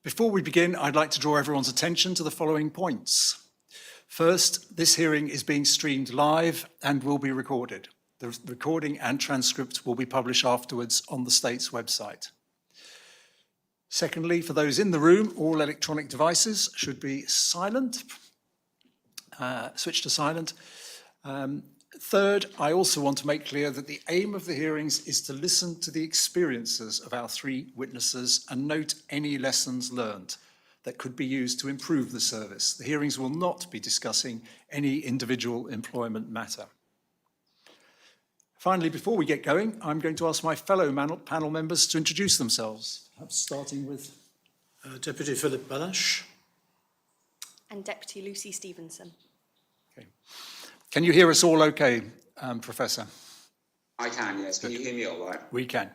Before we begin, I'd like to draw everyone's attention to the following points. First, this hearing is being streamed live and will be recorded. The recording and transcript will be published afterwards on the state's website. Secondly, for those in the room, all electronic devices should be silent, switched to silent. Third, I also want to make clear that the aim of the hearings is to listen to the experiences of our three witnesses and note any lessons learned that could be used to improve the service. The hearings will not be discussing any individual employment matter. Finally, before we get going, I'm going to ask my fellow panel members to introduce themselves, perhaps starting with Deputy Philip Balash. And Deputy Lucy Stevenson. Okay. Can you hear us all okay, Professor? I can, yes. Can you hear me all right? We can.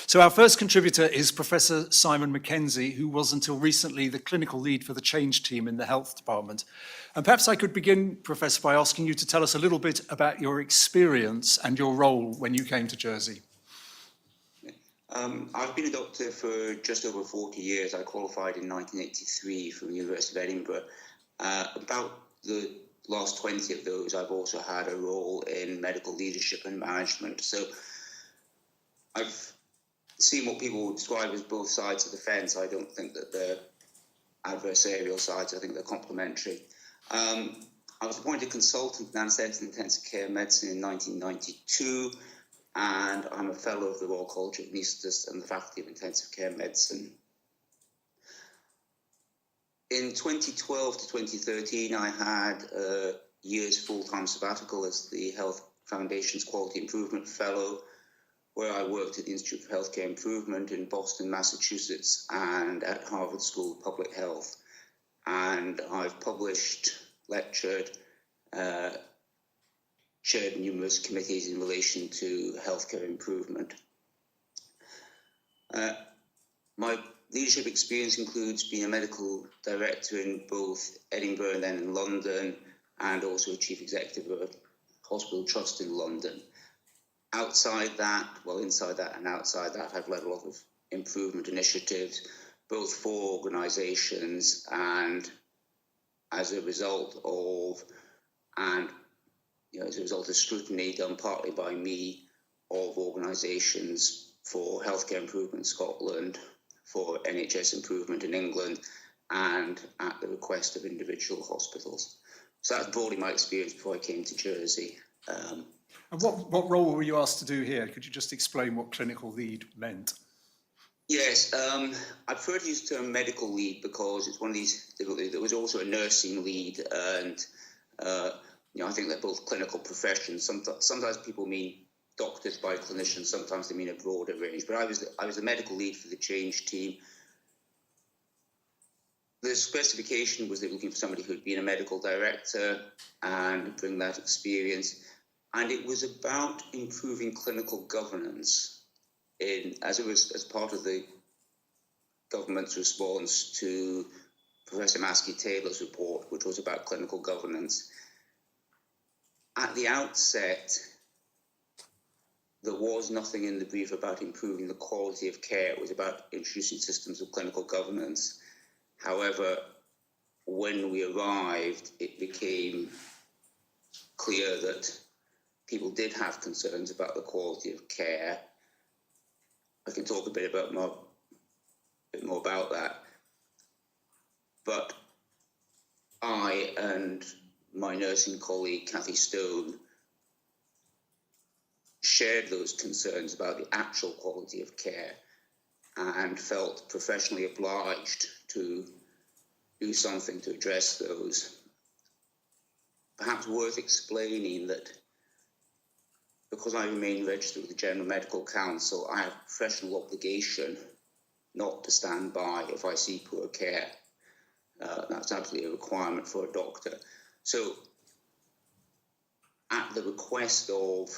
So our first contributor is Professor Simon Mackenzie, who was until recently the clinical lead for the change team in the health department. And perhaps I could begin, Professor, by asking you to tell us a little bit about your experience and your role when you came to Jersey. I've been a doctor for just over 40 years. I qualified in 1983 from the University of Edinburgh. About the last 20 of those, I've also had a role in medical leadership and management. So I've seen what people would describe as both sides of the fence. I don't think that they're adversarial sides. I think they're complementary. I was appointed consultant in anaesthetics and intensive care medicine in 1992, and I'm a fellow of the Royal College of Anaesthetists and the Faculty of Intensive Care Medicine. In 2012 to 2013, I had a year's full-time sabbatical as the Health Foundation's Quality Improvement Fellow, where I worked at the Institute for Healthcare Improvement in Boston, Massachusetts, and at Harvard School of Public Health. And I've published, lectured, chaired numerous committees in relation to healthcare improvement. My leadership experience includes being a medical director in both Edinburgh and then in London, and also a chief executive of a hospital trust in London. Outside that, well, inside that and outside that, I've led a lot of improvement initiatives, both for organisations and as a result of, as a result of scrutiny done partly by me of organisations for healthcare improvement in Scotland, for NHS improvement in England, and at the request of individual hospitals. So that's broadly my experience before I came to Jersey. And what role were you asked to do here? Could you just explain what clinical lead meant? Yes, I prefer to use the term medical lead because it's one of these, there was also a nursing lead, and I think they're both clinical professions. Sometimes people mean doctors by clinicians, sometimes they mean a broader range, but I was the medical lead for the change team. The specification was they were looking for somebody who'd been a medical director and bring that experience. And it was about improving clinical governance as part of the government's response to Professor Maskey-Taylor's report, which was about clinical governance. At the outset, there was nothing in the brief about improving the quality of care. It was about introducing systems of clinical governance. However, when we arrived, it became clear that people did have concerns about the quality of care. I can talk a bit more about that. But I and my nursing colleague, Cathy Stone, shared those concerns about the actual quality of care and felt professionally obliged to do something to address those. Perhaps worth explaining that because I remain registered with the General Medical Council, I have a professional obligation not to stand by if I see poor care. That's absolutely a requirement for a doctor. So, at the request of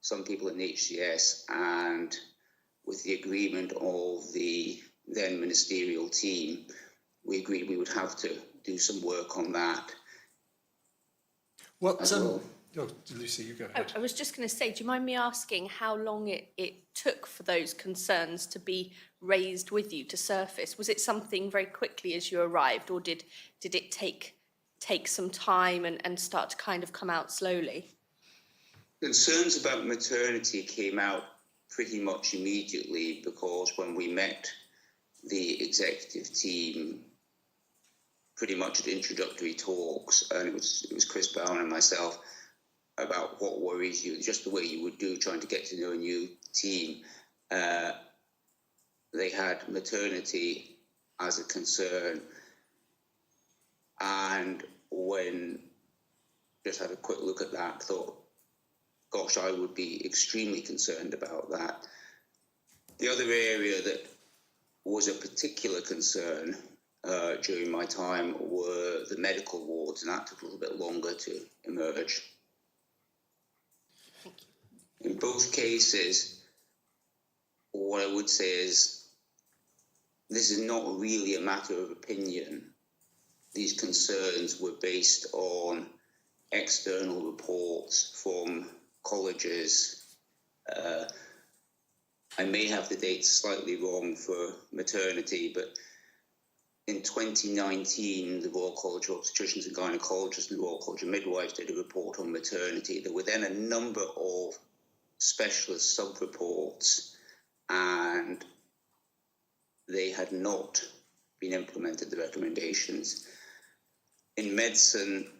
some people in the HCS and with the agreement of the then ministerial team, we agreed we would have to do some work on that. Lucy, you go ahead. I was just going to say, do you mind me asking how long it took for those concerns to be raised with you to surface? Was it something very quickly as you arrived, or did it take some time and start to kind of come out slowly? Concerns about maternity came out pretty much immediately, because when we met the executive team, pretty much at introductory talks, and it was Chris Brown and myself, about what worries you, just the way you would do trying to get to know a new team. They had maternity as a concern, and when just had a quick look at that, thought, gosh, I would be extremely concerned about that. The other area that was a particular concern during my time were the medical wards, and that took a little bit longer to emerge. Thank you. In both cases, what I would say is this is not really a matter of opinion. These concerns were based on external reports from colleges. I may have the dates slightly wrong for maternity, but in 2019, the Royal College of Obstetricians and Gynecologists and the Royal College of Midwives did a report on maternity. There were then a number of specialist sub-reports, and they had not been implemented, the recommendations. In medicine,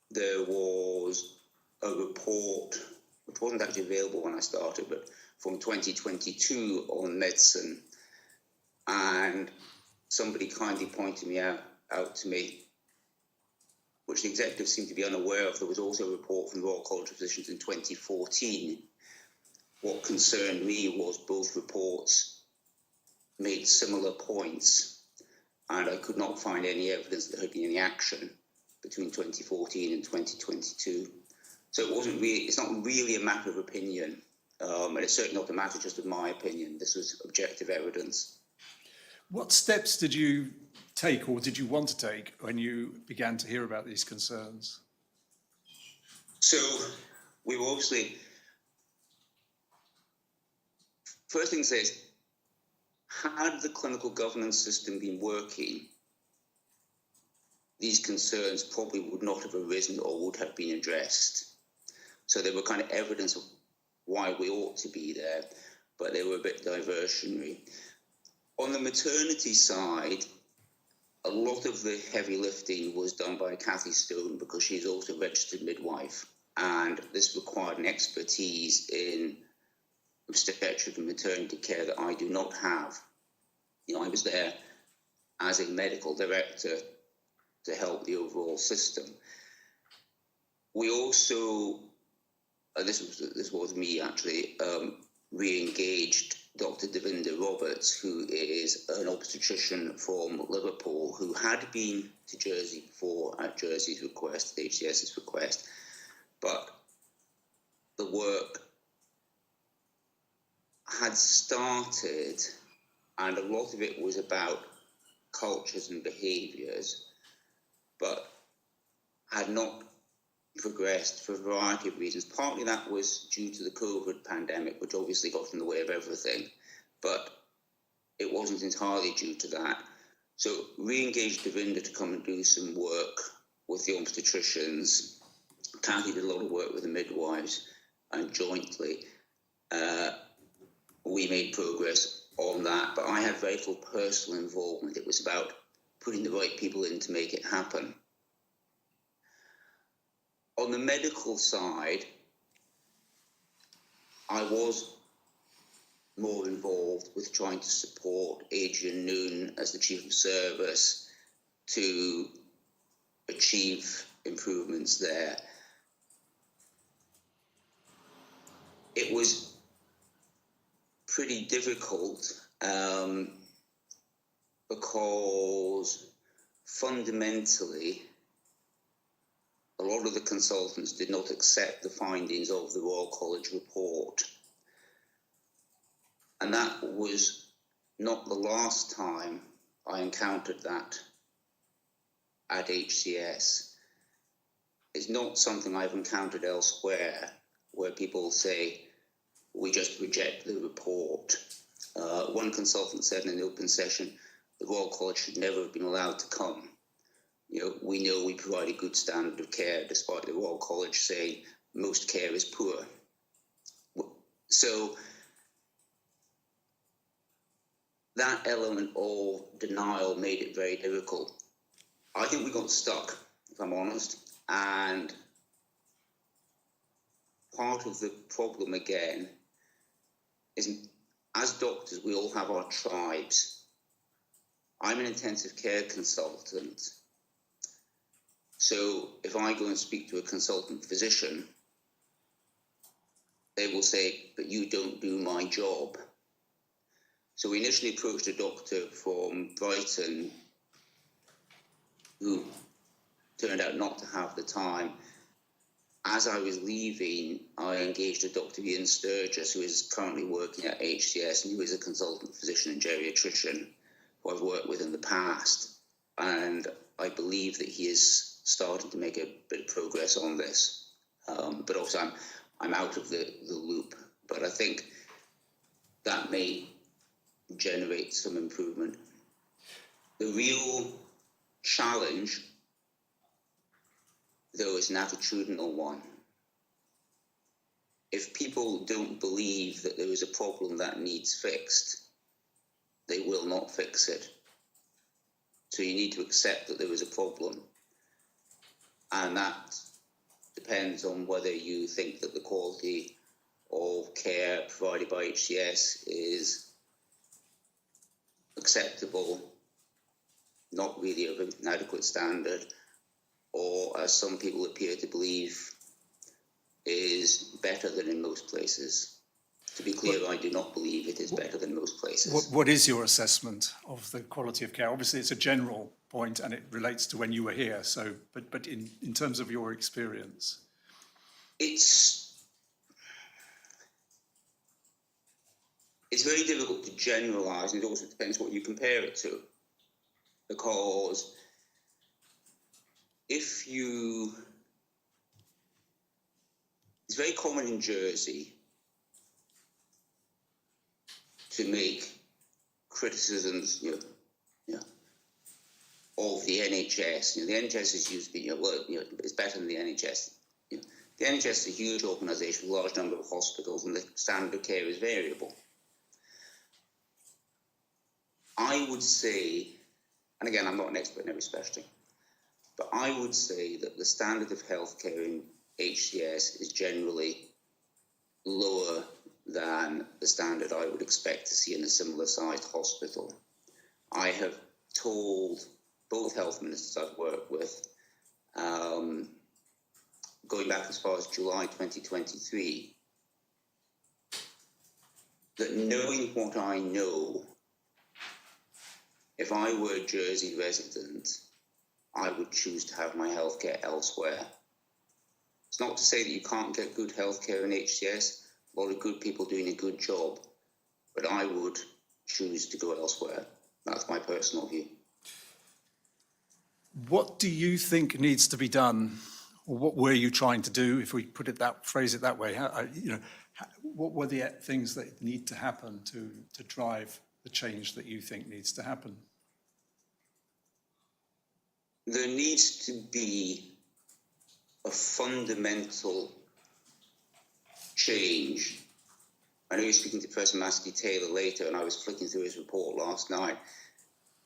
there was a report, which wasn't actually available when I started, but from 2022 on medicine, and somebody kindly pointed out to me, which the executives seemed to be unaware of. There was also a report from the Royal College of Physicians in 2014. What concerned me was both reports made similar points, and I could not find any evidence that there had been any action between 2014 and 2022. So it's not really a matter of opinion, and it's certainly not a matter just of my opinion. This was objective evidence. What steps did you take, or did you want to take, when you began to hear about these concerns? So we were obviously, first thing to say is, had the clinical governance system been working, these concerns probably would not have arisen or would have been addressed. So they were kind of evidence of why we ought to be there, but they were a bit diversionary. On the maternity side, a lot of the heavy lifting was done by Cathy Stone, because she's also a registered midwife, and this required an expertise in obstetric and maternity care that I do not have. I was there as a medical director to help the overall system. We also, this was me actually, re-engaged Dr. Devinder Roberts, who is an obstetrician from Liverpool, who had been to Jersey before at Jersey's request, HCS's request, but the work had started, and a lot of it was about cultures and behaviours, but had not progressed for a variety of reasons. Partly that was due to the COVID pandemic, which obviously got in the way of everything, but it wasn't entirely due to that. So re-engaged Devinder to come and do some work with the obstetricians. Cathy did a lot of work with the midwives, and jointly we made progress on that, but I had very little personal involvement. It was about putting the right people in to make it happen. On the medical side, I was more involved with trying to support Adrian Noon as the Chief of Service to achieve improvements there. It was pretty difficult because fundamentally a lot of the consultants did not accept the findings of the Royal College report. And that was not the last time I encountered that at HCS. It's not something I've encountered elsewhere, where people say, we just reject the report. One consultant said in an open session, the Royal College should never have been allowed to come. We know we provide a good standard of care, despite the Royal College saying most care is poor. So that element of denial made it very difficult. I think we got stuck, if I'm honest, and part of the problem again is, as doctors, we all have our tribes. I'm an intensive care consultant, so if I go and speak to a consultant physician, they will say, but you don't do my job. So we initially approached a doctor from Brighton who turned out not to have the time. As I was leaving, I engaged a Dr. Ian Sturgis, who is currently working at HCS and who is a consultant physician and geriatrician who I've worked with in the past. And I believe that he is starting to make a bit of progress on this. But also I'm out of the loop. But I think that may generate some improvement. The real challenge, though, is an attitudinal one. If people don't believe that there is a problem that needs fixed, they will not fix it. So you need to accept that there is a problem. And that depends on whether you think that the quality of care provided by HCS is acceptable, not really of an adequate standard, or as some people appear to believe, is better than in most places. To be clear, I do not believe it is better than most places. What is your assessment of the quality of care? Obviously, it's a general point and it relates to when you were here. So, but in terms of your experience, It's very difficult to generalise, and it also depends what you compare it to. Because it's very common in Jersey to make criticisms, of the NHS. The NHS is used to be, it's better than the NHS. The NHS is a huge organisation with a large number of hospitals, and the standard of care is variable. I would say, and again, I'm not an expert in every specialty, but I would say that the standard of healthcare in HCS is generally lower than the standard I would expect to see in a similar sized hospital. I have told both health ministers I've worked with, going back as far as July 2023, that knowing what I know, if I were a Jersey resident, I would choose to have my healthcare elsewhere. It's not to say that you can't get good healthcare in HCS. A lot of good people doing a good job, but I would choose to go elsewhere. That's my personal view. what do you think needs to be done, or what were you trying to do, if we phrase it that way? What were the things that need to happen to drive the change that you think needs to happen? There needs to be a fundamental change. I know you're speaking to Professor Maskey-Taylor later, and I was flicking through his report last night.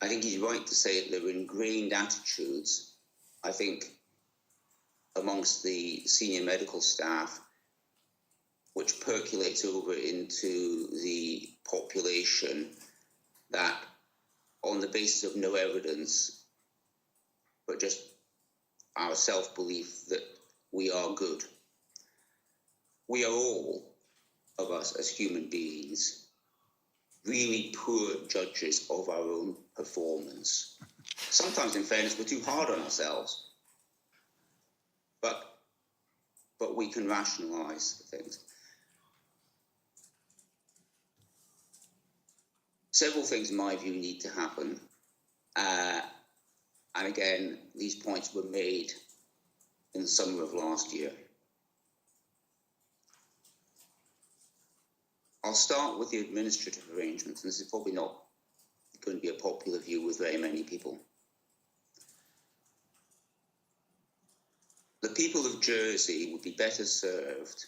I think he's right to say that there were ingrained attitudes, I think, amongst the senior medical staff, which percolates over into the population, that on the basis of no evidence, but just our self-belief that we are good. We are all of us as human beings really poor judges of our own performance. Sometimes, in fairness, we're too hard on ourselves, but we can rationalise things. Several things, in my view, need to happen. And again, these points were made in the summer of last year. I'll start with the administrative arrangements, and this is probably not going to be a popular view with very many people. The people of Jersey would be better served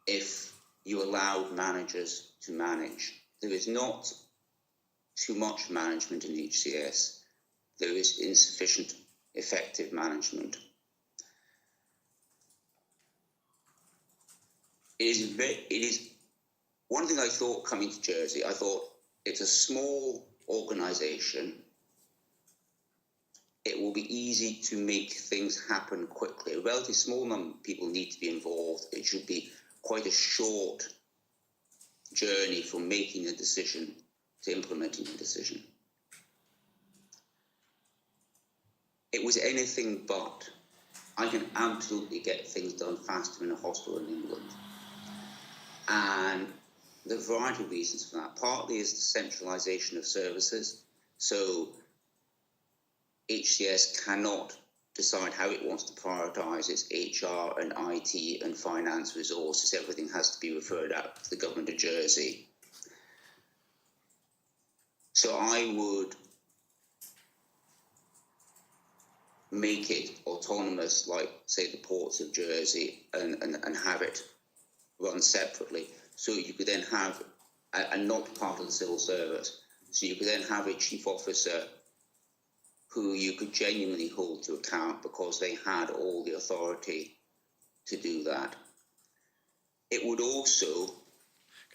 if you allowed managers to manage. There is not too much management in HCS. There is insufficient effective management. It is one thing I thought coming to Jersey, I thought it's a small organisation. It will be easy to make things happen quickly. A relatively small number of people need to be involved. It should be quite a short journey from making a decision to implementing a decision. It was anything but. I can absolutely get things done faster in a hospital in England. And there are a variety of reasons for that. Partly is the centralisation of services. So HCS cannot decide how it wants to prioritise its HR and IT and finance resources. Everything has to be referred out to the government of Jersey. So I would make it autonomous, like, say, the ports of Jersey, and have it run separately. So you could then have, and not part of the civil service, so you could then have a chief officer who you could genuinely hold to account because they had all the authority to do that. It would also...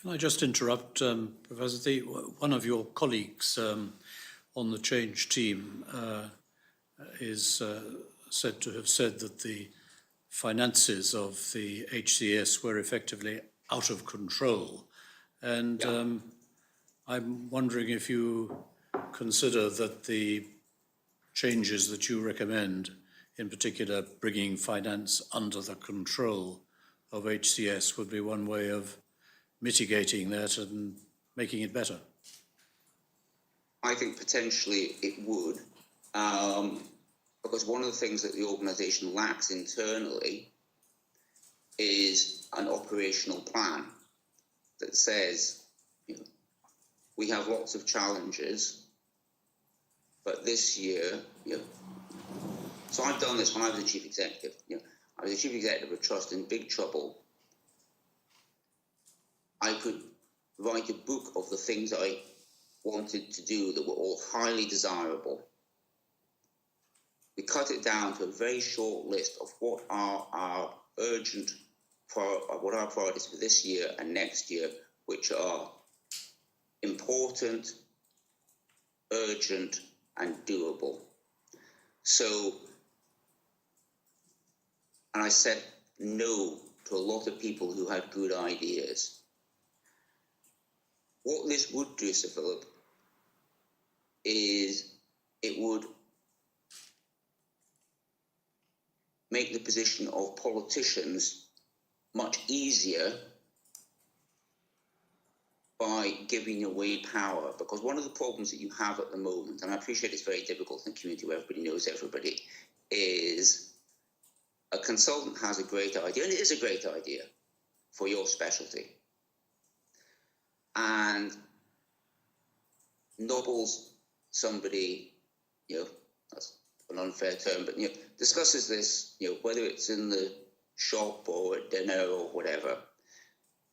Can I just interrupt, Professor Thie? One of your colleagues on the change team is said to have said that the finances of the HCS were effectively out of control. And I'm wondering if you consider that the changes that you recommend, in particular bringing finance under the control of HCS, would be one way of mitigating that and making it better. I think potentially it would, because one of the things that the organisation lacks internally is an operational plan that says, you know, we have lots of challenges, but this year, you know, so I've done this when I was the chief executive. You know, I was the chief executive of a trust in big trouble. I could write a book of the things I wanted to do that were all highly desirable. We cut it down to a very short list of what are our what are our priorities for this year and next year, which are important, urgent, and doable. So, and I said no to a lot of people who had good ideas. What this would do, Sir Philip, is it would make the position of politicians much easier by giving away power. Because one of the problems that you have at the moment, and I appreciate it's very difficult in a community where everybody knows everybody, is a consultant has a great idea, and it is a great idea for your specialty, and nobbles somebody, you know, that's an unfair term, but, you know, discusses this, you know, whether it's in the shop or at dinner or whatever,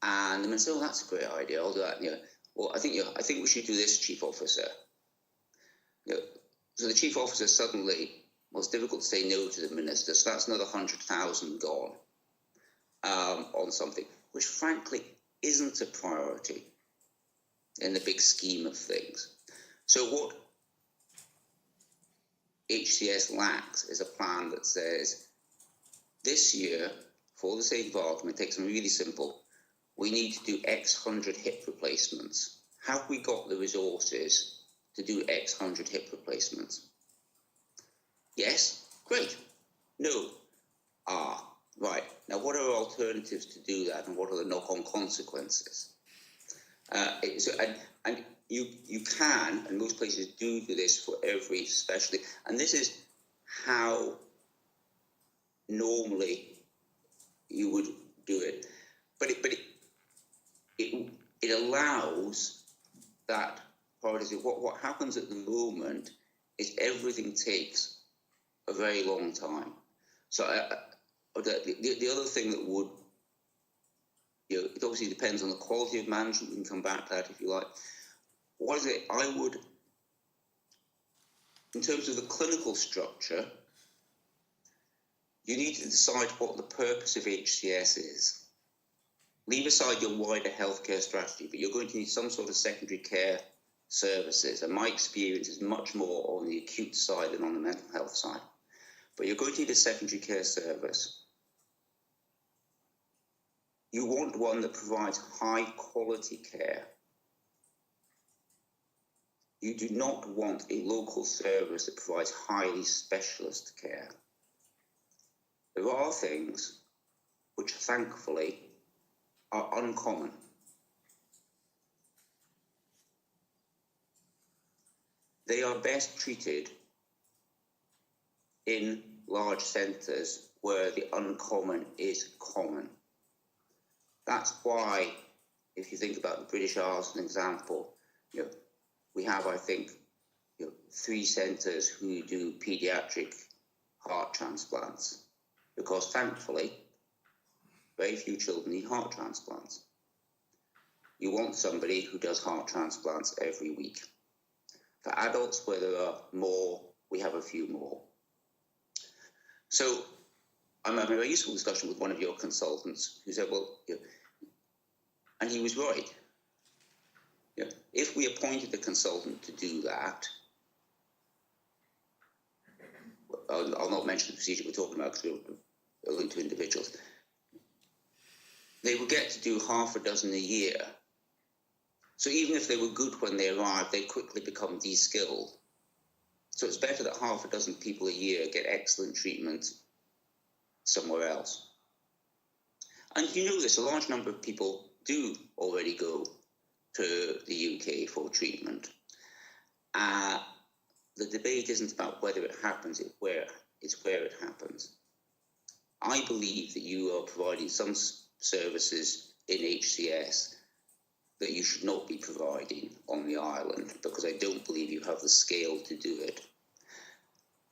and the man says, "Oh, that's a great idea. I'll do that." You know, well, I think we should do this, chief officer. You know, so the chief officer suddenly, well, it's difficult to say no to the minister, so that's another 100,000 gone on something which, frankly, isn't a priority in the big scheme of things. So what HCS lacks is a plan that says, this year, for the sake of argument, take something really simple, we need to do X hundred hip replacements. Have we got the resources to do X hundred hip replacements? Yes? Great. No. Right. Now, what are alternatives to do that, and what are the knock-on consequences? And you can, and most places do this for every specialty, and this is how normally you would do it. But it allows that priority. What happens at the moment is everything takes a very long time. So the other thing that would, it obviously depends on the quality of management. We can come back to that if you like. What is it? I would, in terms of the clinical structure, you need to decide what the purpose of HCS is. Leave aside your wider healthcare strategy, but you're going to need some sort of secondary care services. And my experience is much more on the acute side than on the mental health side. But you're going to need a secondary care service. You want one that provides high quality care. You do not want a local service that provides highly specialist care. There are things which, thankfully, are uncommon. They are best treated in large centres where the uncommon is common. That's why, if you think about the British Isles as an example, we have, I think, 3 centres who do paediatric heart transplants, because thankfully, very few children need heart transplants. You want somebody who does heart transplants every week. For adults, where there are more, we have a few more. So I'm having a very useful discussion with one of your consultants who said, well, and he was right. If we appointed a consultant to do that, I'll not mention the procedure we're talking about because we're linked to individuals, they would get to do half a dozen a year. So even if they were good when they arrived, they quickly become de-skilled. So it's better that half a dozen people a year get excellent treatment somewhere else. And you know this, a large number of people do already go to the UK for treatment. The debate isn't about whether it happens, it's where it happens. I believe that you are providing some services in HCS that you should not be providing on the island, because I don't believe you have the scale to do it.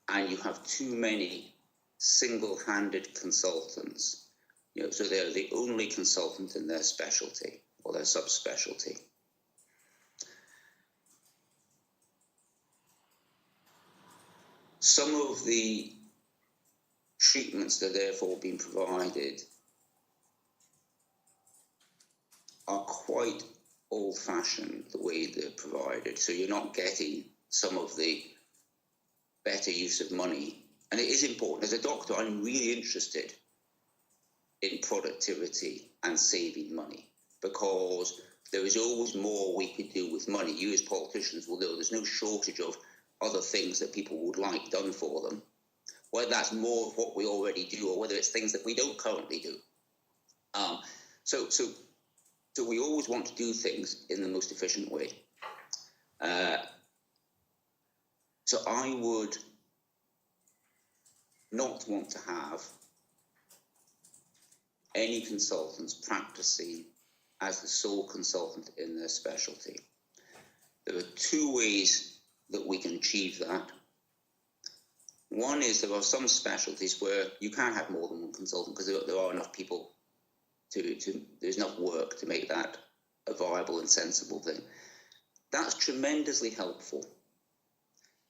And you have too many single-handed consultants. So they're the only consultant in their specialty or their subspecialty. Some of the treatments that are therefore being provided are quite old-fashioned, the way they're provided. So you're not getting some of the better use of money. And it is important. As a doctor, I'm really interested in productivity and saving money, because there is always more we could do with money. You as politicians will know there's no shortage of other things that people would like done for them, whether that's more of what we already do or whether it's things that we don't currently do. So we always want to do things in the most efficient way. So I would not want to have any consultants practicing as the sole consultant in their specialty. There are 2 ways that we can achieve that. One is there are some specialties where you can have more than one consultant because there are enough people there's enough work to make that a viable and sensible thing. That's tremendously helpful,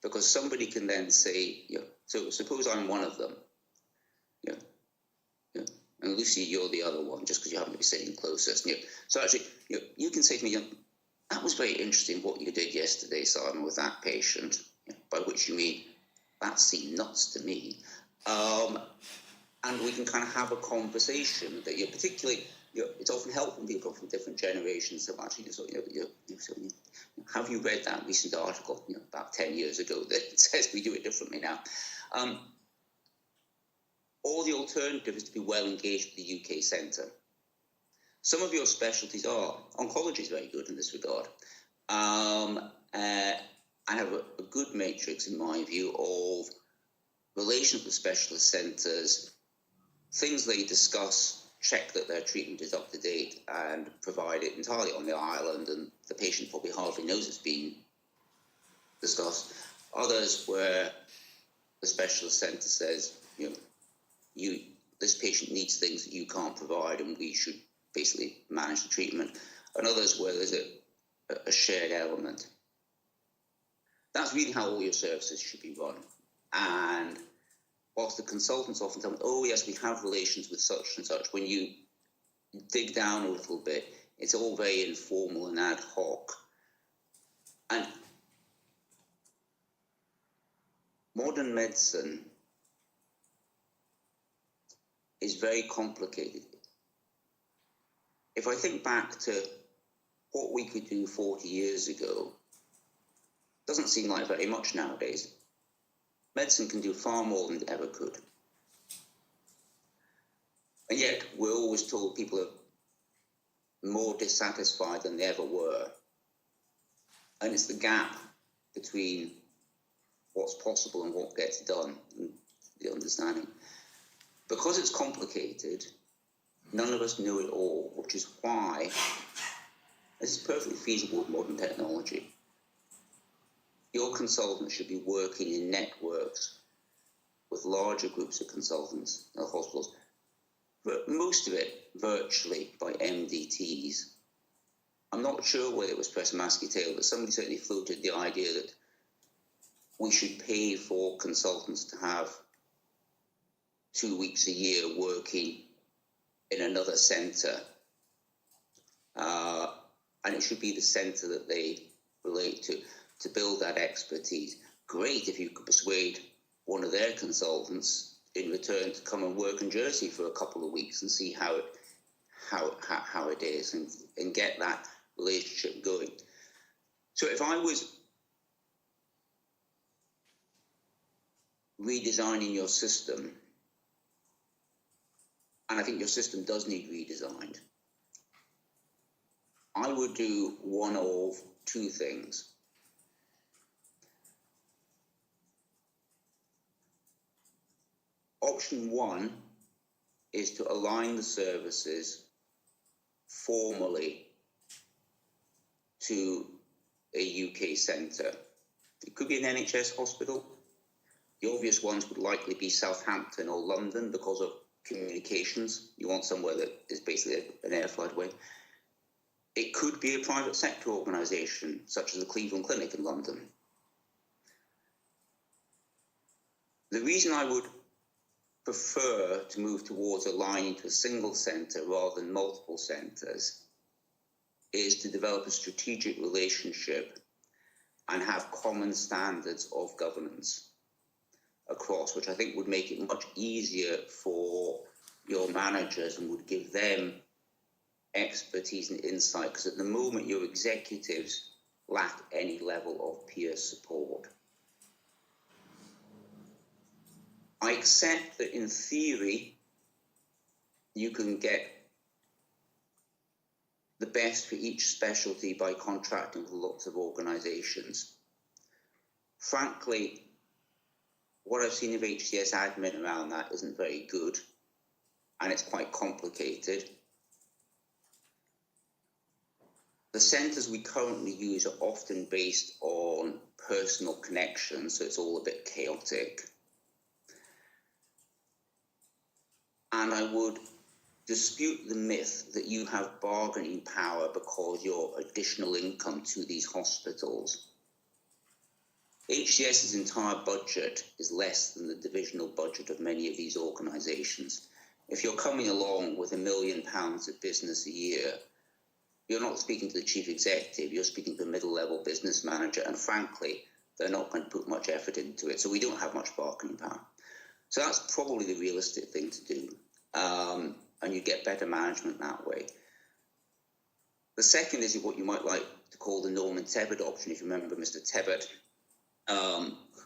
because somebody can then say, so suppose I'm one of them, and Lucy, you're the other one, just because you happen to be sitting closest. So actually, you can say to me, that was very interesting what you did yesterday, Simon, with that patient, by which you mean, that seemed nuts to me. And we can kind of have a conversation that particularly, it's often helpful when people come from different generations. So actually, have you read that recent article, about 10 years ago that says we do it differently now? Or the alternative is to be well engaged with the UK centre. Some of your specialties are, oncology is very good in this regard. I have a good matrix, in my view, of relations with specialist centres, things they discuss check that their treatment is up to date and provide it entirely on the island, and the patient probably hardly knows it's been discussed. Others where the specialist centre says, this patient needs things that you can't provide and we should basically manage the treatment. And others where there's a shared element. That's really how all your services should be run. And whilst the consultants often tell me, oh yes, we have relations with such and such, when you dig down a little bit, it's all very informal and ad hoc. And modern medicine is very complicated. If I think back to what we could do 40 years ago, it doesn't seem like very much nowadays. Medicine can do far more than it ever could. And yet, we're always told people are more dissatisfied than they ever were. And it's the gap between what's possible and what gets done, and the understanding. Because it's complicated, none of us know it all, which is why this is perfectly feasible with modern technology. Your consultant should be working in networks with larger groups of consultants in the hospitals, but most of it virtually by MDTs. I'm not sure whether it was Press Tail, but somebody certainly floated the idea that we should pay for consultants to have 2 weeks a year working in another centre, and it should be the centre that they relate to build that expertise. Great if you could persuade one of their consultants in return to come and work in Jersey for a couple of weeks and see how it is, and get that relationship going. So if I was redesigning your system, and I think your system does need redesigned, I would do one of two things. Option one is to align the services formally to a UK centre. It could be an NHS hospital. The obvious ones would likely be Southampton or London because of communications. You want somewhere that is basically an air flight away. It could be a private sector organisation, such as the Cleveland Clinic in London. The reason I would prefer to move towards aligning to a single centre rather than multiple centres is to develop a strategic relationship and have common standards of governance across, which I think would make it much easier for your managers and would give them expertise and insight, because at the moment your executives lack any level of peer support. I accept that in theory you can get the best for each specialty by contracting with lots of organisations. Frankly, what I've seen of HCS admin around that isn't very good, and it's quite complicated. The centres we currently use are often based on personal connections, so it's all a bit chaotic. And I would dispute the myth that you have bargaining power because you're additional income to these hospitals. HCS's entire budget is less than the divisional budget of many of these organisations. If you're coming along with £1 million of business a year, you're not speaking to the chief executive, you're speaking to a middle-level business manager, and frankly, they're not going to put much effort into it, so we don't have much bargaining power. So that's probably the realistic thing to do, and you get better management that way. The second is what you might like to call the Norman Tebbit option, if you remember Mr. Tebbit,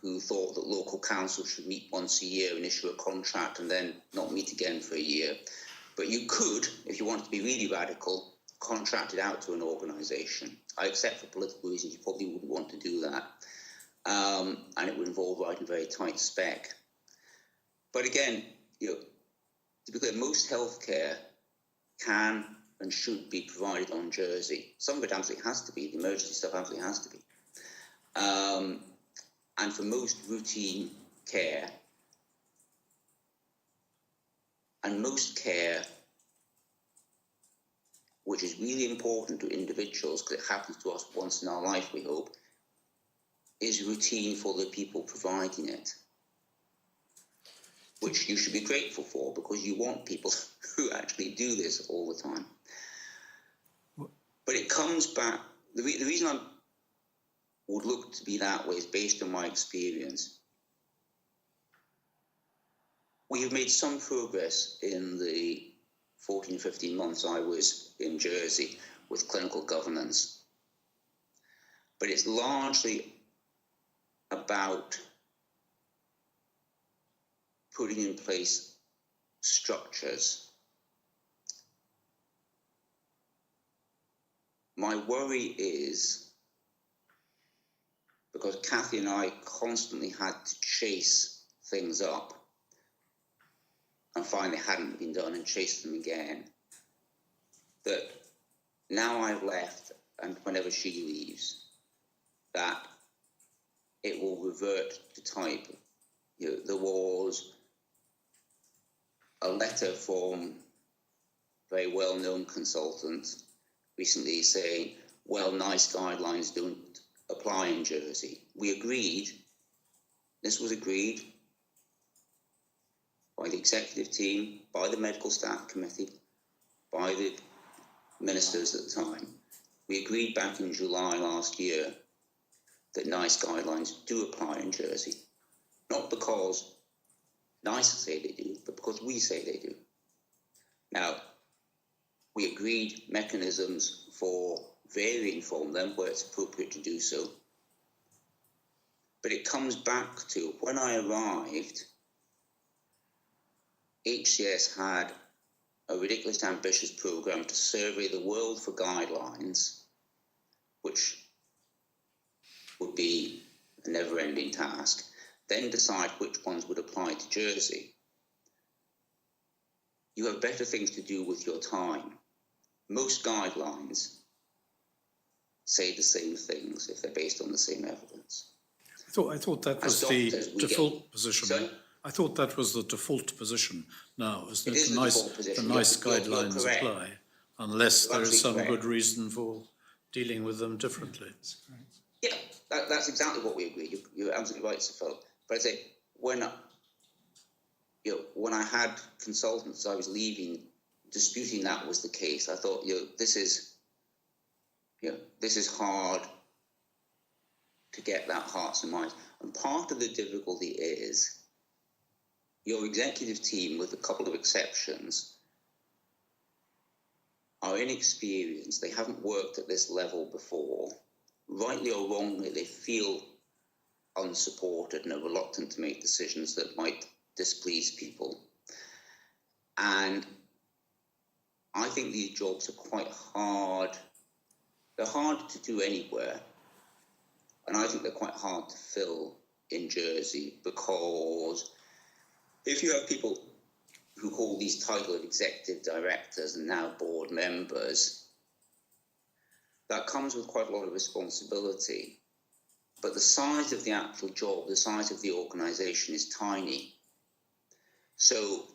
who thought that local councils should meet once a year and issue a contract and then not meet again for a year. But you could, if you wanted to be really radical, contract it out to an organisation. I accept for political reasons you probably wouldn't want to do that. And it would involve writing a very tight spec. But again, to be clear, most healthcare can and should be provided on Jersey. Some of it absolutely has to be. The emergency stuff absolutely has to be. And for most routine care, and most care, which is really important to individuals because it happens to us once in our life, we hope, is routine for the people providing it, which you should be grateful for because you want people who actually do this all the time. But it comes back, the reason I would look to be that way is based on my experience. We have made some progress in the 14, 15 months I was in Jersey with clinical governance. But it's largely about putting in place structures. My worry is, because Kathy and I constantly had to chase things up and find they hadn't been done and chase them again, that now I've left and whenever she leaves, that it will revert to type. There was a letter from a very well-known consultant recently saying, well, NICE guidelines don't apply in Jersey. We agreed, this was agreed by the executive team, by the medical staff committee, by the ministers at the time. We agreed back in July last year that NICE guidelines do apply in Jersey. Not because NICE say they do, but because we say they do. Now, we agreed mechanisms for varying from them where it's appropriate to do so. But it comes back to when I arrived, HCS had a ridiculously ambitious program to survey the world for guidelines, which would be a never-ending task, then decide which ones would apply to Jersey. You have better things to do with your time. Most guidelines say the same things if they're based on the same evidence. I thought that was the default position. Sorry? I thought that was the default position now, isn't it? It is the default position. The NICE You're guidelines correct. apply, unless You're there is some absolutely good reason for dealing with them differently. Yeah, that's exactly what we agreed. You're absolutely right, Sir Philip. But I say, when I had consultants, I was leaving, disputing that was the case. I thought, this is hard to get that hearts and minds. And part of the difficulty is your executive team, with a couple of exceptions, are inexperienced. They haven't worked at this level before. Rightly or wrongly, they feel unsupported and are reluctant to make decisions that might displease people. And I think these jobs are quite hard. They're hard to do anywhere. And I think they're quite hard to fill in Jersey because if you have people who hold these titles of executive directors and now board members, that comes with quite a lot of responsibility. But the size of the actual job, the size of the organisation is tiny. So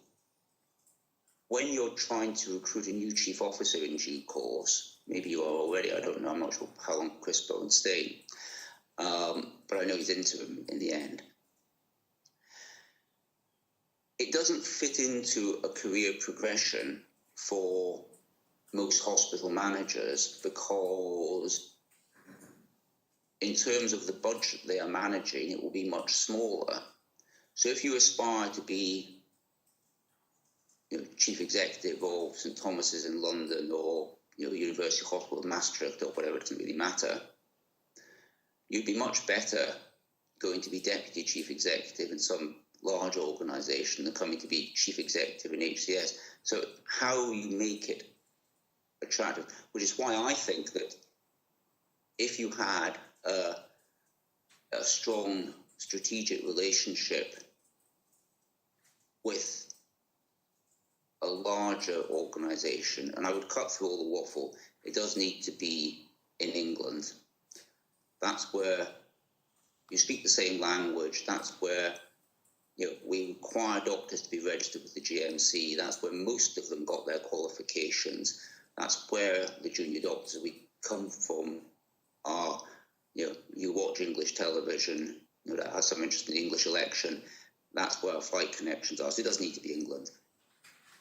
when you're trying to recruit a new chief officer in due course, maybe you are already, I don't know, I'm not sure how long Chris Bowen stayed, but I know he's interim in the end. It doesn't fit into a career progression for most hospital managers because in terms of the budget they are managing, it will be much smaller. So if you aspire to be chief executive of St Thomas's in London or University Hospital of Maastricht or whatever, it doesn't really matter, you'd be much better going to be deputy chief executive in some large organisation than coming to be chief executive in HCS. So how you make it attractive, which is why I think that if you had a strong strategic relationship with a larger organisation, and I would cut through all the waffle, it does need to be in England. That's where you speak the same language. That's where we require doctors to be registered with the GMC. That's where most of them got their qualifications. That's where the junior doctors we come from are. You watch English television, that has some interest in the English election. That's where our flight connections are. So it does need to be England.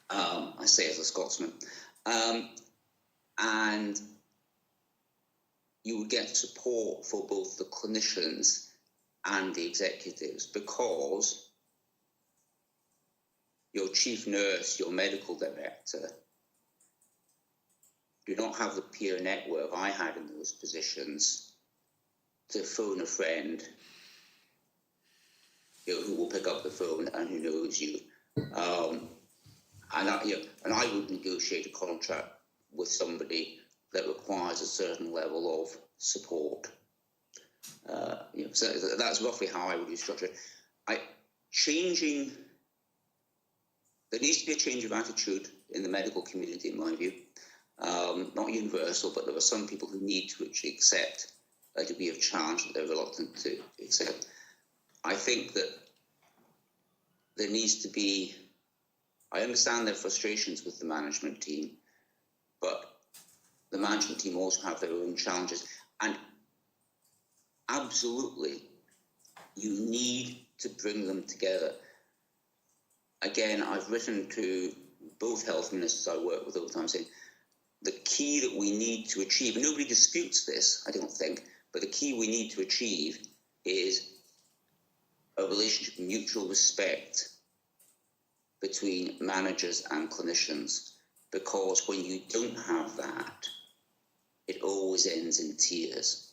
I say as a Scotsman. And you would get support for both the clinicians and the executives, because your chief nurse, your medical director, do not have the peer network I had in those positions to phone a friend who will pick up the phone and who knows you. And I would negotiate a contract with somebody that requires a certain level of support. So that's roughly how I would restructure it. There needs to be a change of attitude in the medical community, in my view. Not universal, but there are some people who need to actually accept a degree of challenge that they're reluctant to accept. I think that there needs to be, I understand their frustrations with the management team, but the management team also have their own challenges. And absolutely, you need to bring them together. Again, I've written to both health ministers I work with all the time saying, the key that we need to achieve, and nobody disputes this, I don't think, but the key we need to achieve is a relationship of mutual respect between managers and clinicians. Because when you don't have that, it always ends in tears.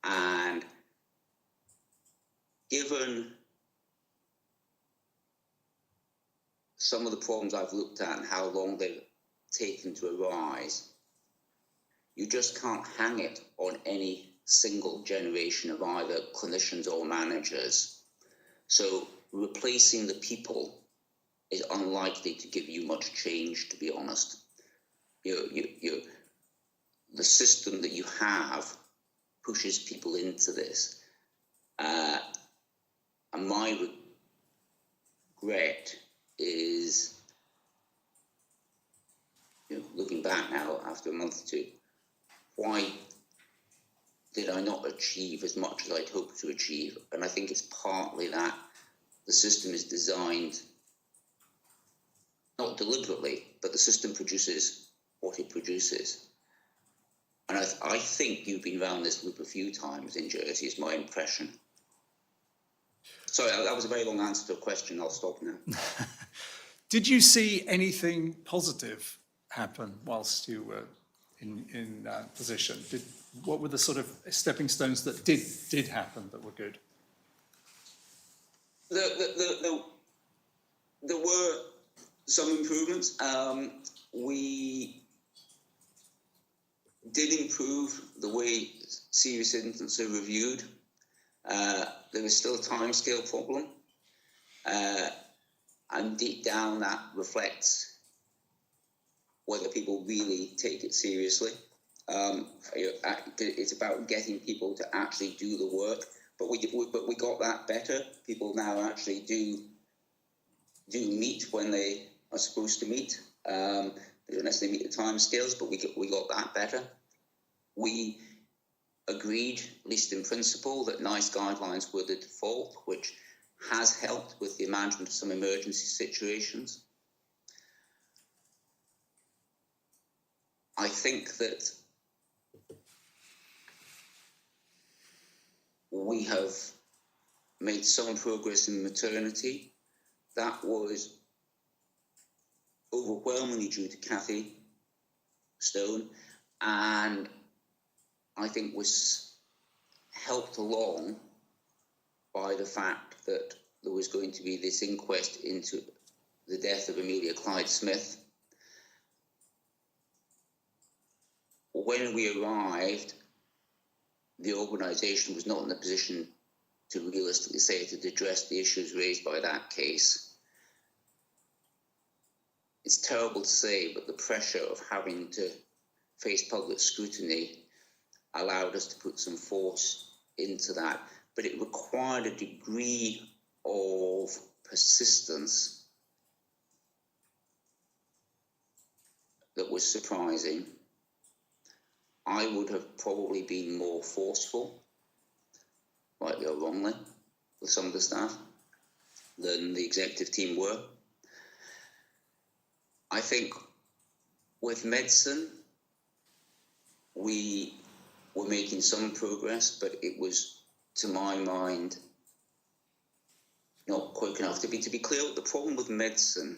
And given some of the problems I've looked at and how long they've taken to arise, you just can't hang it on any single generation of either clinicians or managers. So replacing the people is unlikely to give you much change, to be honest. The system that you have pushes people into this. And my regret is, looking back now after a month or two, why did I not achieve as much as I'd hoped to achieve? And I think it's partly that the system is designed, not deliberately, but the system produces what it produces. And I think you've been around this loop a few times in Jersey, is my impression. Sorry, that was a very long answer to a question. I'll stop now. Did you see anything positive happen whilst you were in position? What were the sort of stepping stones that did happen that were good? There were some improvements. We did improve the way serious incidents are reviewed. There is still a timescale problem. And deep down that reflects whether people really take it seriously. It's about getting people to actually do the work. But we got that better. People now actually do meet when they are supposed to meet. They don't necessarily meet the time scales, but we got that better. We agreed, at least in principle, that NICE guidelines were the default, which has helped with the management of some emergency situations. I think that we have made some progress in maternity. That was overwhelmingly due to Cathy Stone, and I think was helped along by the fact that there was going to be this inquest into the death of Amelia Clyde-Smith. When we arrived, the organisation was not in a position to realistically say it had addressed the issues raised by that case. it's terrible to say, but the pressure of having to face public scrutiny allowed us to put some force into that. But it required a degree of persistence that was surprising. I would have probably been more forceful, rightly or wrongly, with some of the staff than the executive team were. I think with medicine, we were making some progress, but it was, to my mind, not quick enough. To be clear, the problem with medicine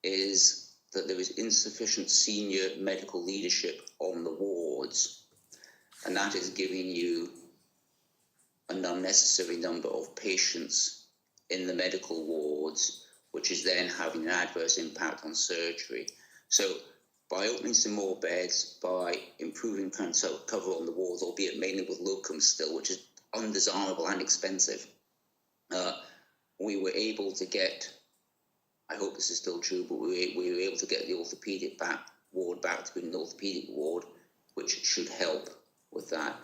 is that there is insufficient senior medical leadership on the wards, and that is giving you an unnecessary number of patients in the medical wards, which is then having an adverse impact on surgery. So by opening some more beds, by improving cover on the wards, albeit mainly with locums still, which is undesirable and expensive, we were able to get, I hope this is still true, but we were able to get the orthopaedic ward back to being an orthopaedic ward, which should help with that.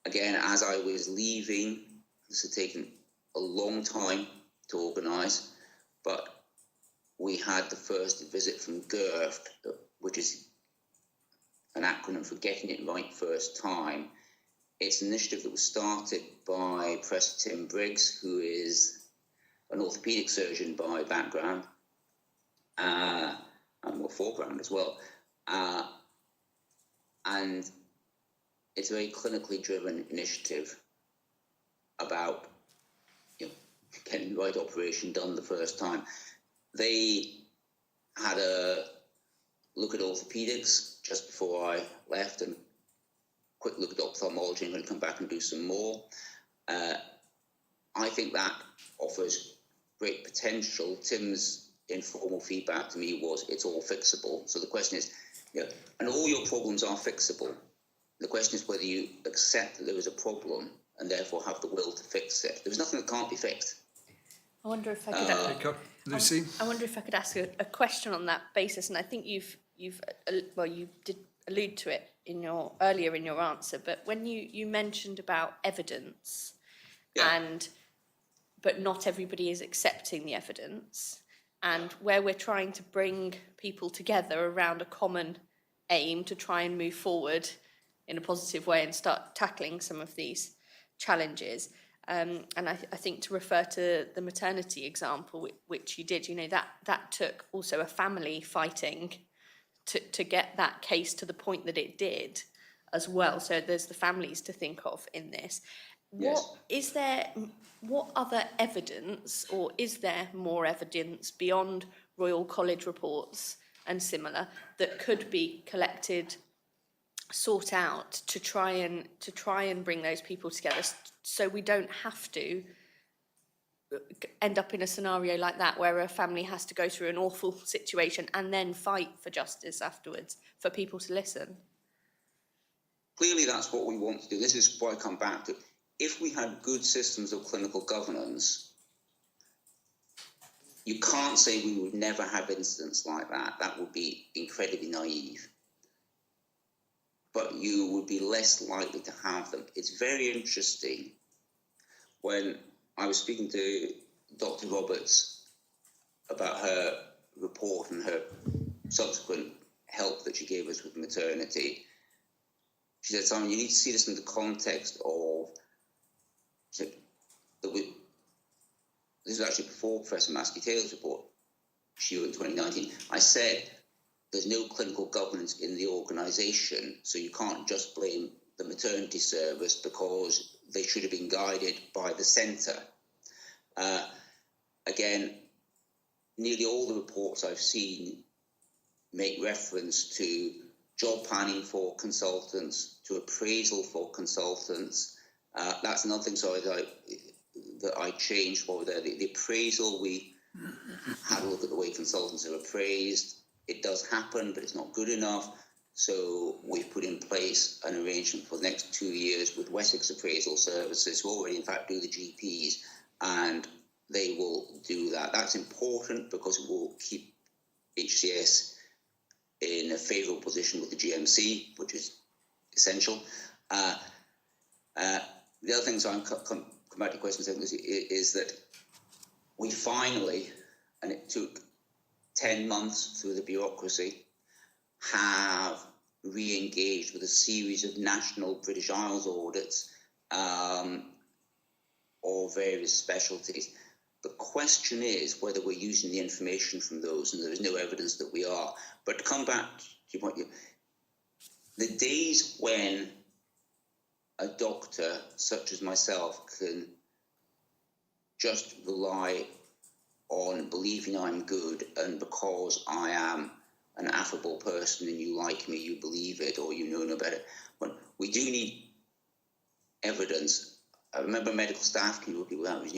Again, as I was leaving, this had taken a long time to organise, but we had the first visit from GERFT, which is an acronym for Getting It Right First Time. It's an initiative that was started by Professor Tim Briggs, who is an orthopaedic surgeon by background, and foreground as well. And it's a very clinically driven initiative about getting the right operation done the first time. They had a look at orthopedics just before I left, and quick look at ophthalmology. I'm going to come back and do some more. I think that offers great potential. Tim's informal feedback to me was it's all fixable. So the question is, and all your problems are fixable. The question is whether you accept that there is a problem and therefore have the will to fix it. There's nothing that can't be fixed. I wonder if I could. Lucy? I wonder if I could ask a question on that basis, and I think you did allude to it earlier in your answer, but when you mentioned about evidence, but not everybody is accepting the evidence, and where we're trying to bring people together around a common aim to try and move forward in a positive way and start tackling some of these challenges. And I think to refer to the maternity example, which you did, that took also a family fighting to get that case to the point that it did as well. So there's the families to think of in this. Yes. What other evidence, or is there more evidence beyond Royal College reports and similar that could be collected, sought out to try and bring those people together, so we don't have to end up in a scenario like that where a family has to go through an awful situation and then fight for justice afterwards, for people to listen? Clearly that's what we want to do. This is why I come back to, if we had good systems of clinical governance, you can't say we would never have incidents like that. That would be incredibly naive. But you would be less likely to have them. It's very interesting. When I was speaking to Dr. Roberts about her report and her subsequent help that she gave us with maternity, she said, Simon, you need to see this in the context of, this was actually before Professor Maskey-Taylor's report, she wrote in 2019. I said, there's no clinical governance in the organisation, so you can't just blame the maternity service because they should have been guided by the centre. Again, nearly all the reports I've seen make reference to job planning for consultants, to appraisal for consultants. That's another thing, sorry, that I changed over there. The appraisal, we had a look at the way consultants are appraised. It does happen, but it's not good enough. So we've put in place an arrangement for the next 2 years with Wessex Appraisal Services, who already, in fact, do the GPs, and they will do that. That's important because it will keep HCS in a favourable position with the GMC, which is essential. The other thing, so I'm come back to your question, is that we finally, and it took 10 months through the bureaucracy, have re-engaged with a series of national British Isles audits of various specialties. The question is whether we're using the information from those, and there is no evidence that we are. But to come back to your point, the days when a doctor such as myself can just rely on believing I'm good, and because I am an affable person and you like me, you believe it, or you know no better. But we do need evidence. I remember medical staff people that was,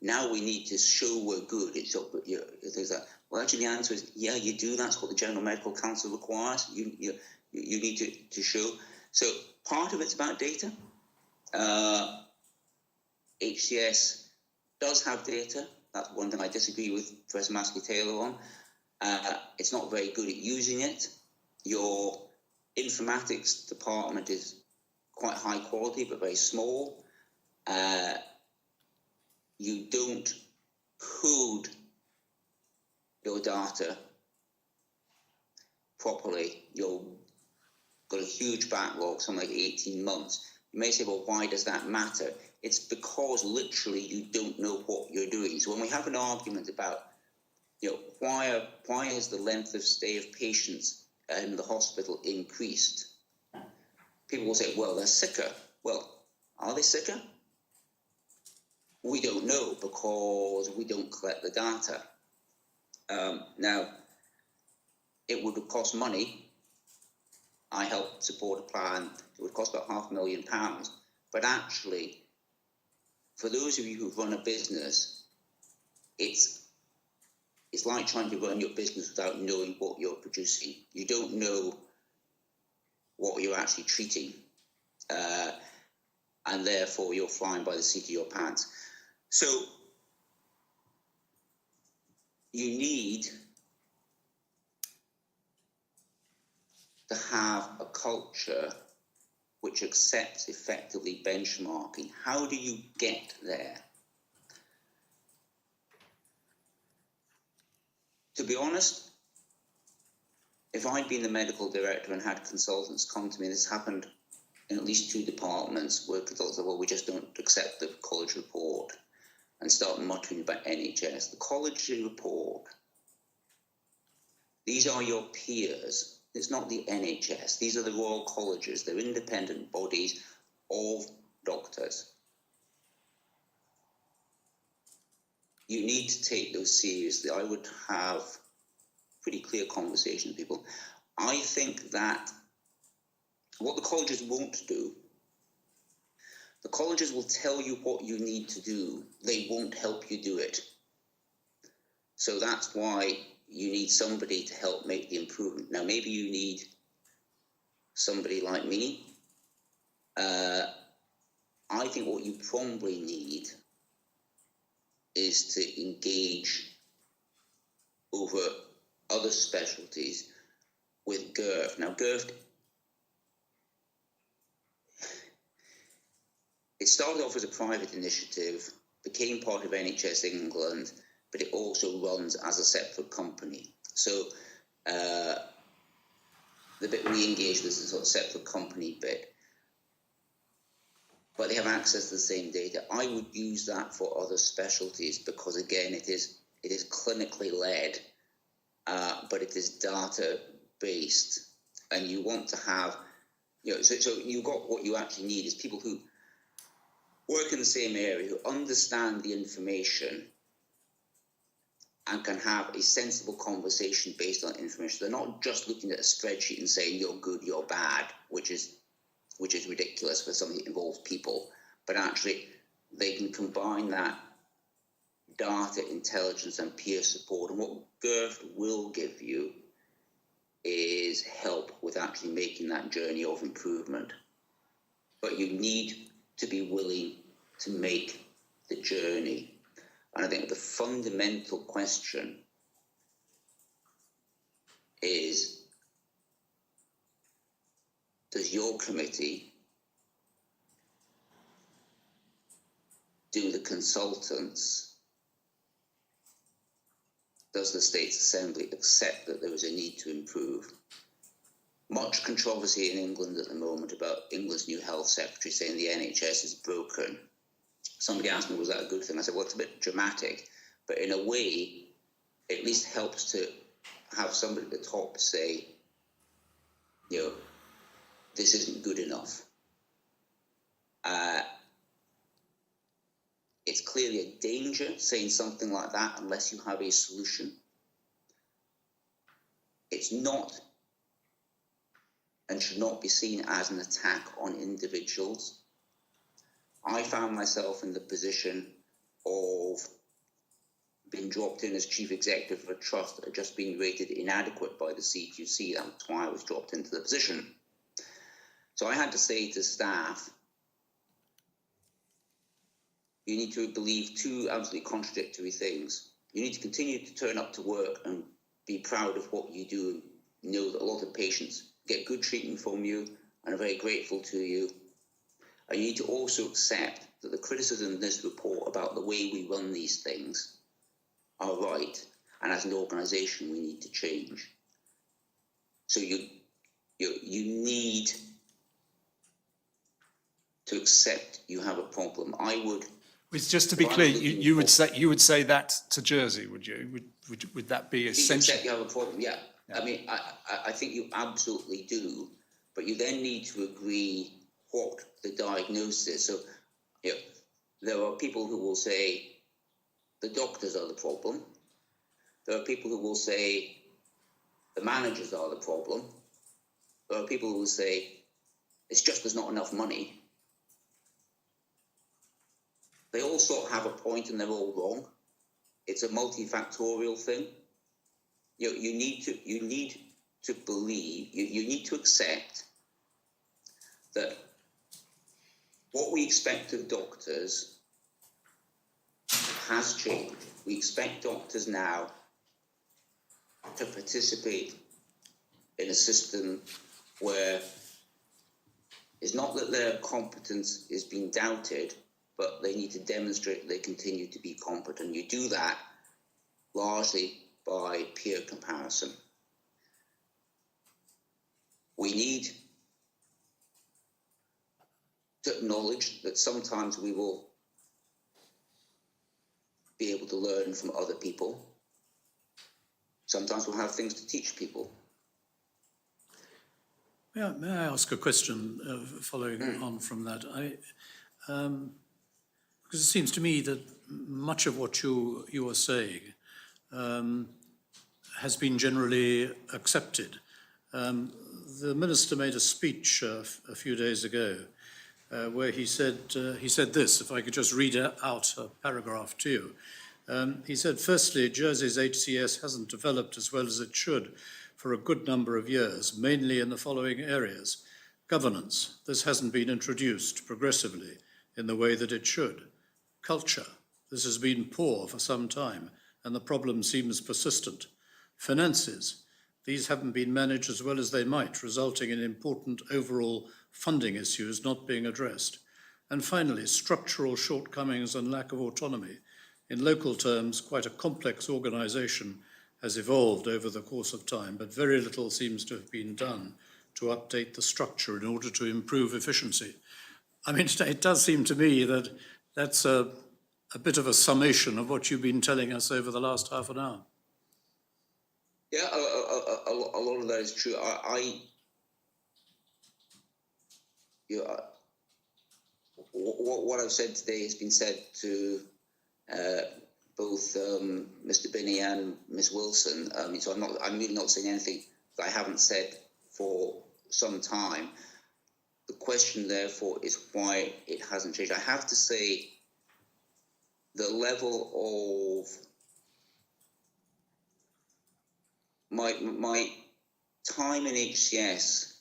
now we need to show we're good. It's things like, well, actually the answer is, yeah, you do. That's what the General Medical Council requires. You need to show. So part of it's about data. HCS does have data. That's one thing I disagree with Professor Maskey-Taylor on. It's not very good at using it. Your informatics department is quite high quality but very small. You don't code your data properly. You've got a huge backlog, something like 18 months. You may say, well, why does that matter? It's because literally you don't know what you're doing. So when we have an argument about, why has the length of stay of patients in the hospital increased? People will say, well, they're sicker. Well, are they sicker? We don't know because we don't collect the data. Now, it would cost money. I helped support a plan. It would cost about £500,000. But actually, for those of you who run a business, it's like trying to run your business without knowing what you're producing. You don't know what you're actually treating, and therefore you're flying by the seat of your pants. So you need to have a culture which accepts effectively benchmarking. How do you get there? To be honest, if I'd been the medical director and had consultants come to me, this happened in at least 2 departments where consultants said, well, we just don't accept the college report, and start muttering about NHS. The college report, these are your peers. It's not the NHS. These are the Royal Colleges. They're independent bodies of doctors. You need to take those seriously. I would have pretty clear conversation with people. I think that what the colleges won't do, the colleges will tell you what you need to do. They won't help you do it. So that's why you need somebody to help make the improvement. Now, maybe you need somebody like me. I think what you probably need is to engage over other specialties with GIRF. Now, GIRF, it started off as a private initiative, became part of NHS England, but it also runs as a separate company. So the bit we engage with is a sort of separate company bit, but they have access to the same data. I would use that for other specialties because, again, it is clinically led, but it is data based, and you want to have, so you got what you actually need is people who work in the same area, who understand the information and can have a sensible conversation based on information. They're not just looking at a spreadsheet and saying you're good, you're bad, which is ridiculous for something that involves people. But actually, they can combine that data intelligence and peer support. And what GIRF will give you is help with actually making that journey of improvement. But you need to be willing to make the journey. And I think the fundamental question is, does your committee do the consultants? Does the States Assembly accept that there is a need to improve? Much controversy in England at the moment about England's new health secretary saying the NHS is broken. Somebody asked me, was that a good thing? I said, well, it's a bit dramatic, but in a way, it at least helps to have somebody at the top say, this isn't good enough. It's clearly a danger saying something like that unless you have a solution. It's not and should not be seen as an attack on individuals. I found myself in the position of being dropped in as chief executive of a trust that had just been rated inadequate by the CQC. That's why I was dropped into the position. So I had to say to staff, you need to believe two absolutely contradictory things. You need to continue to turn up to work and be proud of what you do, and know that a lot of patients get good treatment from you and are very grateful to you. And you need to also accept that the criticism in this report about the way we run these things are right, and as an organisation we need to change. So you need to accept you have a problem. I would. Just to be clear, you would say that to Jersey, would you? Would that be essential? You have a problem, yeah. I mean, I think you absolutely do, but you then need to agree what the diagnosis is. So, there are people who will say the doctors are the problem. There are people who will say the managers are the problem. There are people who will say it's just there's not enough money. They all sort of have a point and they're all wrong. It's a multifactorial thing. You need to believe, you need to accept that what we expect of doctors has changed. We expect doctors now to participate in a system where it's not that their competence is being doubted, but they need to demonstrate they continue to be competent. You do that largely by peer comparison. We need to acknowledge that sometimes we will be able to learn from other people. Sometimes we'll have things to teach people. May I ask a question following on from that? Because it seems to me that much of what you are saying has been generally accepted. The minister made a speech a few days ago where he said this, if I could just read out a paragraph to you. He said, firstly, Jersey's HCS hasn't developed as well as it should for a good number of years, mainly in the following areas. Governance, this hasn't been introduced progressively in the way that it should. Culture, this has been poor for some time, and the problem seems persistent. Finances, these haven't been managed as well as they might, resulting in important overall funding issues not being addressed. And finally, structural shortcomings and lack of autonomy. In local terms, quite a complex organisation has evolved over the course of time, but very little seems to have been done to update the structure in order to improve efficiency. I mean, it does seem to me that that's a bit of a summation of what you've been telling us over the last half an hour. Yeah, a lot of that is true. What I've said today has been said to both Mr. Binney and Ms. Wilson. So I'm really not saying anything that I haven't said for some time. The question, therefore, is why it hasn't changed. I have to say, the level of my time in HCS,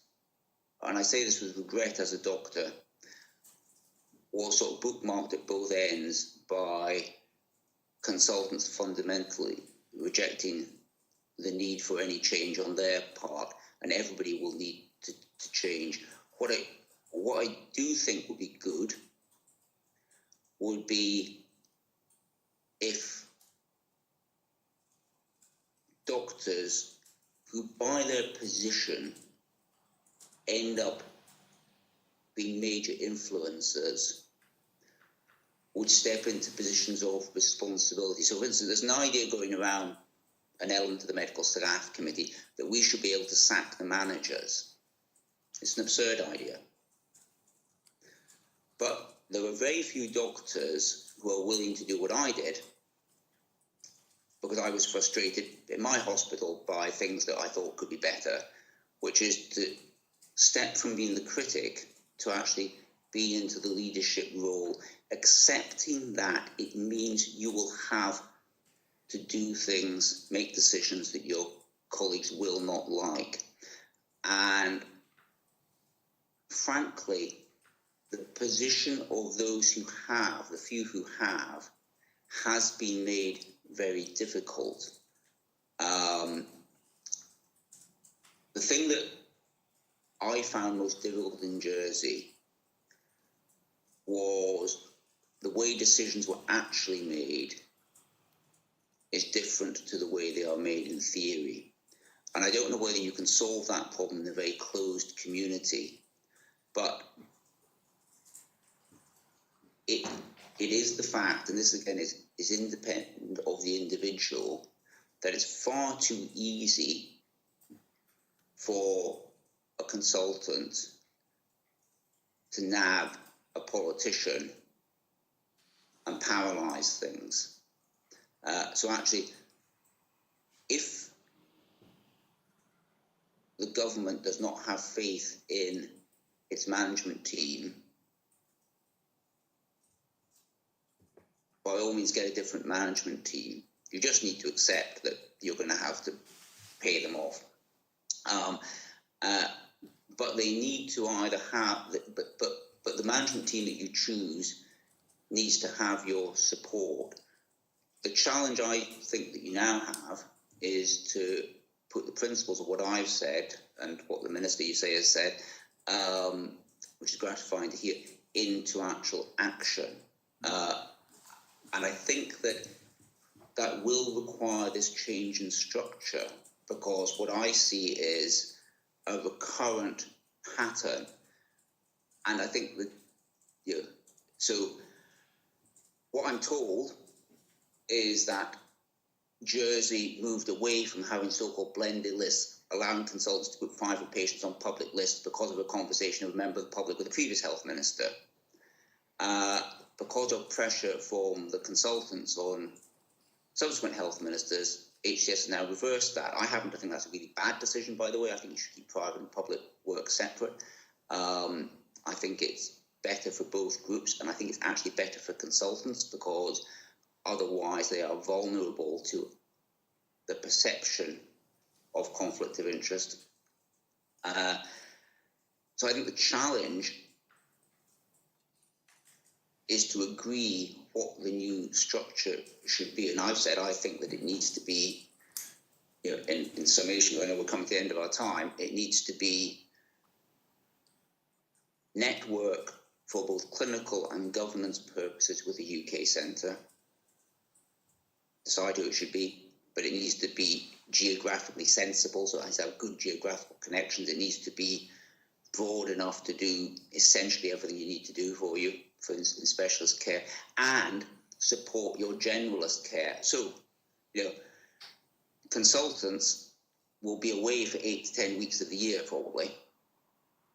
and I say this with regret as a doctor, was sort of bookmarked at both ends by consultants fundamentally rejecting the need for any change on their part, and everybody will need to change. What I do think would be good would be if doctors who by their position end up being major influencers would step into positions of responsibility. So for instance, there's an idea going around an element of the medical staff committee that we should be able to sack the managers. It's an absurd idea. But there are very few doctors who are willing to do what I did, because I was frustrated in my hospital by things that I thought could be better, which is to step from being the critic to actually be into the leadership role, accepting that it means you will have to do things, make decisions that your colleagues will not like. And frankly, the position of those who have, the few who have, has been made very difficult. The thing that I found most difficult in Jersey was the way decisions were actually made is different to the way they are made in theory. And I don't know whether you can solve that problem in a very closed community, but it is the fact, and this again is independent of the individual, that it's far too easy for a consultant to nab a politician and paralyze things. So actually, if the government does not have faith in its management team, by all means get a different management team. You just need to accept that you're going to have to pay them off. But they need to either have, but the management team that you choose needs to have your support. The challenge I think that you now have is to put the principles of what I've said and what the minister you say has said, which is gratifying to hear, into actual action. And I think that will require this change in structure, because what I see is a recurrent pattern. And I think that, so what I'm told is that Jersey moved away from having so-called blended lists, allowing consultants to put private patients on public lists because of a conversation of a member of the public with the previous health minister. Because of pressure from the consultants on subsequent health ministers, HCS has now reversed that. I happen to think that's a really bad decision, by the way. I think you should keep private and public work separate. I think it's better for both groups, and I think it's actually better for consultants, because otherwise they are vulnerable to the perception of conflict of interest. So I think the challenge is to agree what the new structure should be. And I've said I think that it needs to be, in summation, I know we're coming to the end of our time, it needs to be network for both clinical and governance purposes with the UK Centre. Decide who it should be, but it needs to be geographically sensible, so it has to have good geographical connections. It needs to be broad enough to do essentially everything you need to do for you, for instance, specialist care, and support your generalist care. So, consultants will be away for 8 to 10 weeks of the year, probably.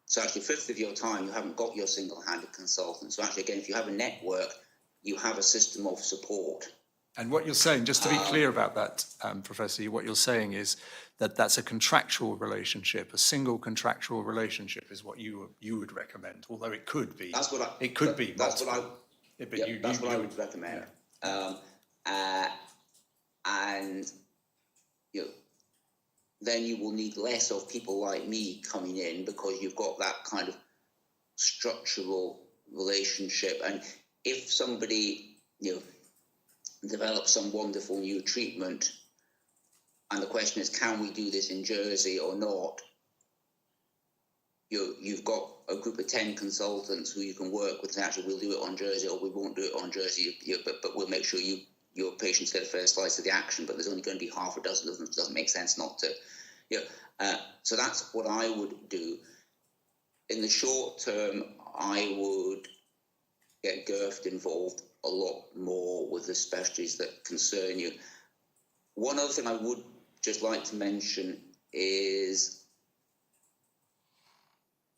So actually, a fifth of your time, you haven't got your single-handed consultant. So actually, again, if you have a network, you have a system of support. And what you're saying, just to be clear about that, Professor, what you're saying is that that's a contractual relationship, a single contractual relationship is what you would recommend, although it could be. That's what I. It could be. That's what I. But Yeah, that's what I would recommend. Yeah. And then you will need less of people like me coming in, because you've got that kind of structural relationship. And if somebody, develop some wonderful new treatment, and the question is, can we do this in Jersey or not? You've got a group of 10 consultants who you can work with, and actually we'll do it on Jersey or we won't do it on Jersey, but we'll make sure your patients get a fair slice of the action, but there's only going to be half a dozen of them. It doesn't make sense not to. So that's what I would do. In the short term, I would get GERFT involved a lot more with the specialties that concern you. One other thing I would just like to mention is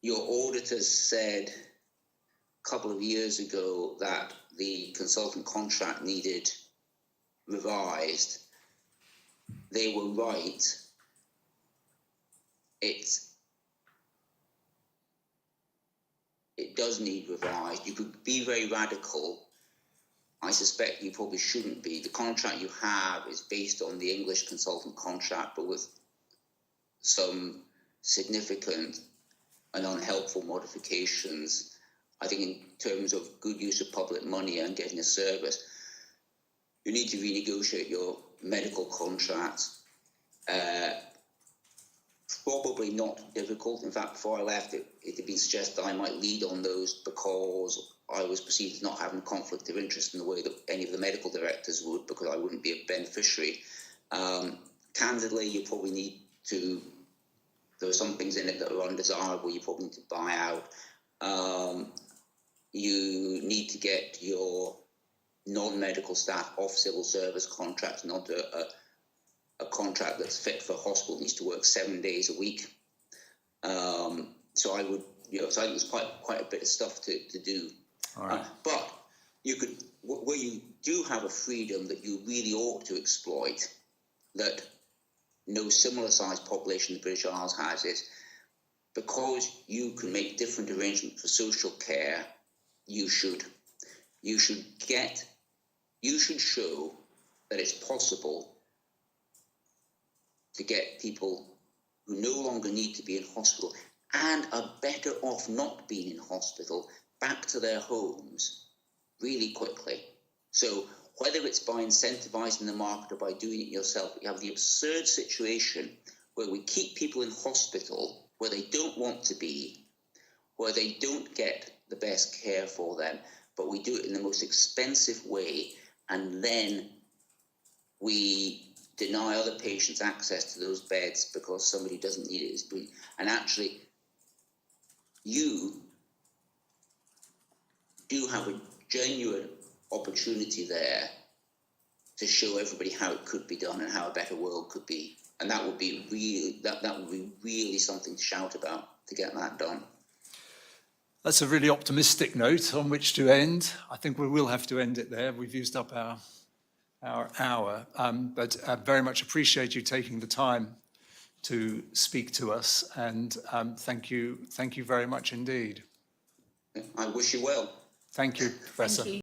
your auditors said a couple of years ago that the consultant contract needed revised. They were right. It does need revised. You could be very radical. I suspect you probably shouldn't be. The contract you have is based on the English consultant contract, but with some significant and unhelpful modifications. I think in terms of good use of public money and getting a service, you need to renegotiate your medical contracts. Probably not difficult. In fact, before I left, it had been suggested I might lead on those because I was perceived as not having a conflict of interest in the way that any of the medical directors would, because I wouldn't be a beneficiary. Candidly, you probably need to, there are some things in it that are undesirable, you probably need to buy out. You need to get your non-medical staff off civil service contracts, not a contract that's fit for a hospital. It needs to work 7 days a week. So I would, so I think there's quite a bit of stuff to do. All right. But you could, where you do have a freedom that you really ought to exploit, that no similar sized population in the British Isles has, is because you can make different arrangements for social care. You should show that it's possible to get people who no longer need to be in hospital and are better off not being in hospital back to their homes really quickly. So whether it's by incentivizing the market or by doing it yourself, you have the absurd situation where we keep people in hospital where they don't want to be, where they don't get the best care for them, but we do it in the most expensive way, and then we deny other patients access to those beds because somebody doesn't need it. And actually, you do have a genuine opportunity there to show everybody how it could be done and how a better world could be. And that would be really, that would be really something to shout about to get that done. That's a really optimistic note on which to end. I think we will have to end it there. We've used up our hour, but I very much appreciate you taking the time to speak to us, and thank you very much indeed. I wish you well. Thank you, Professor. Thank you.